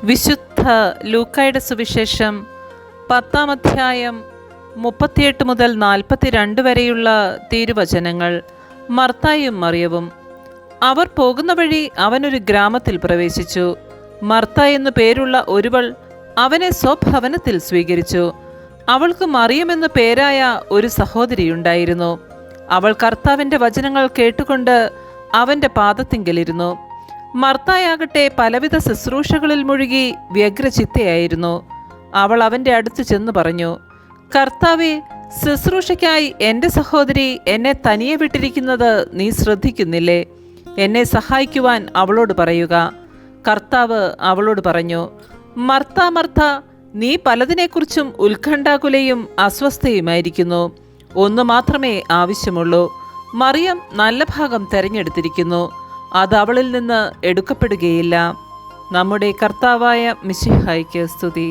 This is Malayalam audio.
വിശുദ്ധ ലൂക്കായുടെ സുവിശേഷം 10-ാം അധ്യായം 38 മുതൽ 42 വരെയുള്ള തിരുവചനങ്ങൾ. മർത്തായും മറിയവും. അവർ പോകുന്ന വഴി അവനൊരു ഗ്രാമത്തിൽ പ്രവേശിച്ചു. മർത്ത എന്നു പേരുള്ള ഒരുവൾ അവനെ സ്വഭവനത്തിൽ സ്വീകരിച്ചു. അവൾക്ക് മറിയം എന്നു പേരായ ഒരു സഹോദരിയുണ്ടായിരുന്നു. അവൾ കർത്താവിൻ്റെ വചനങ്ങൾ കേട്ടുകൊണ്ട് അവൻ്റെ പാദത്തിങ്കലിരുന്നു. മർത്തായാകട്ടെ പലവിധ ശുശ്രൂഷകളിൽ മുഴുകി വ്യഗ്രചിത്തയായിരുന്നു. അവൾ അവൻ്റെ അടുത്ത് ചെന്ന് പറഞ്ഞു, കർത്താവേ, ശുശ്രൂഷയ്ക്കായി എൻ്റെ സഹോദരി എന്നെ തനിയെ വിട്ടിരിക്കുന്നത് നീ ശ്രദ്ധിക്കുന്നില്ലേ? എന്നെ സഹായിക്കുവാൻ അവളോട് പറയുക. കർത്താവ് അവളോട് പറഞ്ഞു, മർത്ത, മർത്ത, നീ പലതിനെക്കുറിച്ചും ഉത്കണ്ഠാകുലയും അസ്വസ്ഥയുമായിരിക്കുന്നു. ഒന്ന് മാത്രമേ ആവശ്യമുള്ളൂ. മറിയം നല്ല ഭാഗം തിരഞ്ഞെടുത്തിരിക്കുന്നു, അത് അവളിൽ നിന്ന് എടുക്കപ്പെടുകയില്ല. നമ്മുടെ കർത്താവായ മിശിഹായ്ക്ക് സ്തുതി.